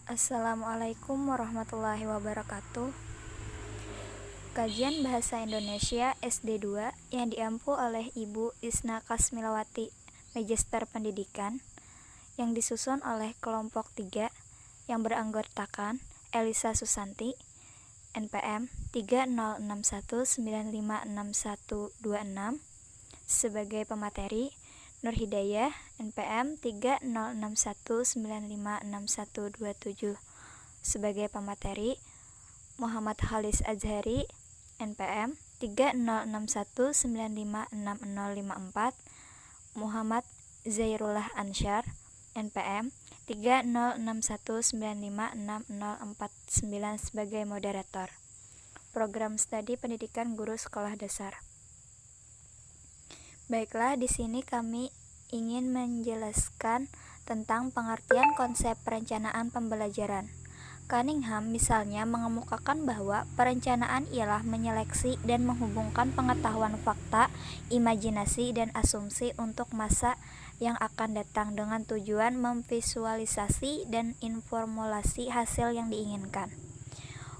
Assalamualaikum warahmatullahi wabarakatuh. Kajian Bahasa Indonesia SD2 yang diampu oleh Ibu Isna Kasmilawati, Magister Pendidikan, yang disusun oleh kelompok 3 yang beranggotakan Elisa Susanti, NPM 30619566126 sebagai pemateri, Nur Hidayah, NPM 30619566127 sebagai pemateri, Muhammad Halis Azhari, NPM 30619566054, Muhammad Zairullah Ansyar, NPM 30619566049 sebagai moderator. Program Studi Pendidikan Guru Sekolah Dasar. Baiklah, di sini kami ingin menjelaskan tentang pengertian konsep perencanaan pembelajaran. Cunningham misalnya mengemukakan bahwa perencanaan ialah menyeleksi dan menghubungkan pengetahuan fakta, imajinasi, dan asumsi untuk masa yang akan datang dengan tujuan memvisualisasi dan informulasi hasil yang diinginkan.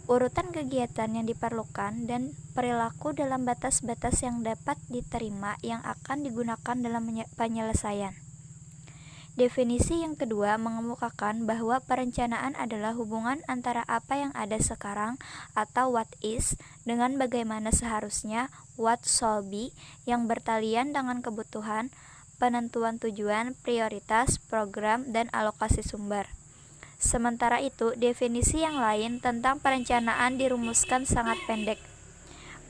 Urutan kegiatan yang diperlukan dan perilaku dalam batas-batas yang dapat diterima yang akan digunakan dalam penyelesaian. Definisi yang kedua mengemukakan bahwa perencanaan adalah hubungan antara apa yang ada sekarang atau what is dengan bagaimana seharusnya what shall be yang bertalian dengan kebutuhan, penentuan tujuan, prioritas, program, dan alokasi sumber. Sementara itu, definisi yang lain tentang perencanaan dirumuskan sangat pendek.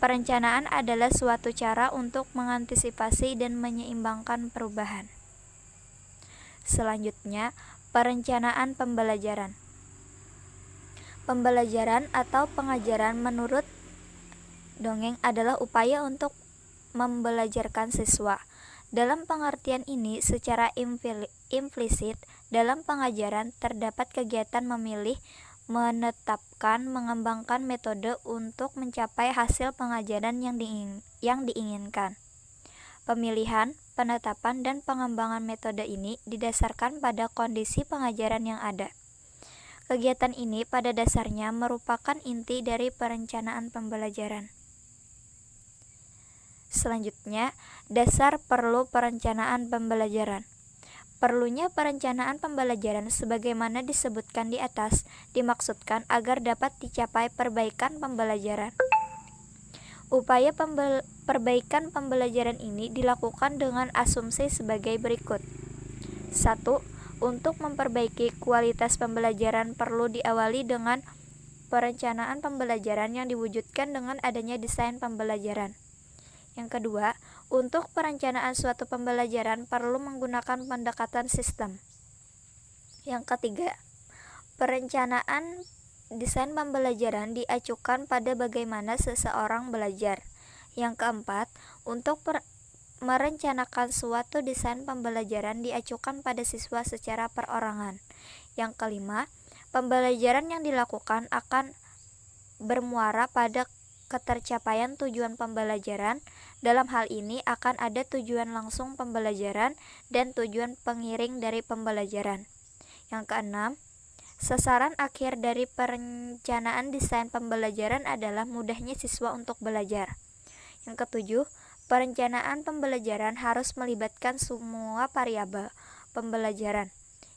Perencanaan adalah suatu cara untuk mengantisipasi dan menyeimbangkan perubahan. Selanjutnya, perencanaan pembelajaran. Pembelajaran atau pengajaran menurut dongeng adalah upaya untuk membelajarkan siswa. Dalam pengertian ini, secara implisit, dalam pengajaran terdapat kegiatan memilih, menetapkan, mengembangkan metode untuk mencapai hasil pengajaran yang diinginkan. Pemilihan, penetapan, dan pengembangan metode ini didasarkan pada kondisi pengajaran yang ada. Kegiatan ini pada dasarnya merupakan inti dari perencanaan pembelajaran. Selanjutnya, dasar perlu perencanaan pembelajaran. Perlunya perencanaan pembelajaran sebagaimana disebutkan di atas dimaksudkan agar dapat dicapai perbaikan pembelajaran. Upaya perbaikan pembelajaran ini dilakukan dengan asumsi sebagai berikut. 1. Untuk memperbaiki kualitas pembelajaran perlu diawali dengan perencanaan pembelajaran yang diwujudkan dengan adanya desain pembelajaran. Yang kedua, untuk perencanaan suatu pembelajaran perlu menggunakan pendekatan sistem. Yang ketiga, perencanaan desain pembelajaran diacukan pada bagaimana seseorang belajar. Yang keempat, untuk merencanakan suatu desain pembelajaran diacukan pada siswa secara perorangan. Yang kelima, pembelajaran yang dilakukan akan bermuara pada ketercapaian tujuan pembelajaran. Dalam hal ini akan ada tujuan langsung pembelajaran dan tujuan pengiring dari pembelajaran. Yang keenam, sasaran akhir dari perencanaan desain pembelajaran adalah mudahnya siswa untuk belajar. Yang ketujuh, perencanaan pembelajaran harus melibatkan semua variabel pembelajaran.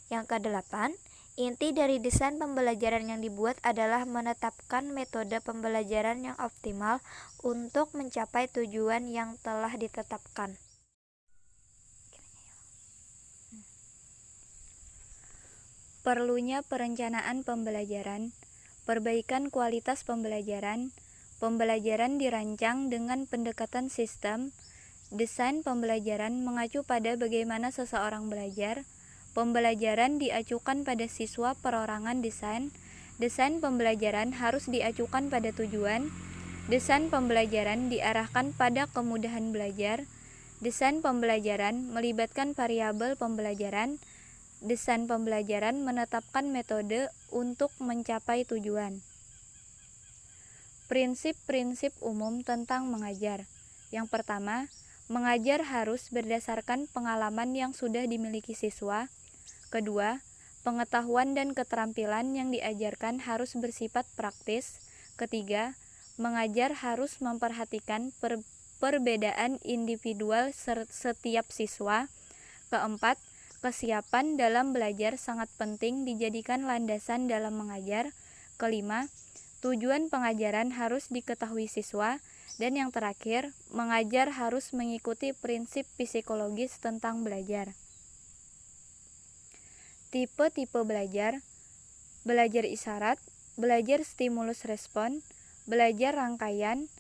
Yang kedelapan, inti dari desain pembelajaran yang dibuat adalah menetapkan metode pembelajaran yang optimal untuk mencapai tujuan yang telah ditetapkan. Perlunya perencanaan pembelajaran, perbaikan kualitas pembelajaran, pembelajaran dirancang dengan pendekatan sistem, desain pembelajaran mengacu pada bagaimana seseorang belajar, pembelajaran diacukan pada siswa perorangan desain pembelajaran harus diacukan pada tujuan, desain pembelajaran diarahkan pada kemudahan belajar, desain pembelajaran melibatkan variabel pembelajaran, desain pembelajaran menetapkan metode untuk mencapai tujuan. Prinsip-prinsip umum tentang mengajar. Yang pertama, mengajar harus berdasarkan pengalaman yang sudah dimiliki siswa. Kedua, Pengetahuan dan keterampilan yang diajarkan harus bersifat praktis. Ketiga, mengajar harus memperhatikan perbedaan individual setiap siswa. Keempat, kesiapan dalam belajar sangat penting dijadikan landasan dalam mengajar. Kelima, tujuan pengajaran harus diketahui siswa. Dan yang terakhir, mengajar harus mengikuti prinsip psikologis tentang belajar. Tipe-tipe belajar: belajar isyarat, belajar stimulus respon, belajar rangkaian,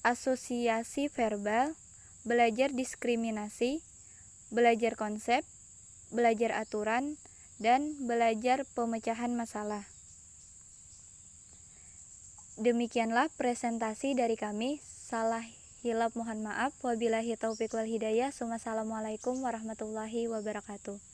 asosiasi verbal, belajar diskriminasi, belajar konsep, belajar aturan, dan belajar pemecahan masalah. Demikianlah presentasi dari kami. Salah hilap mohon maaf. Wabillahi taufiq wal hidayah. Assalamualaikum warahmatullahi wabarakatuh.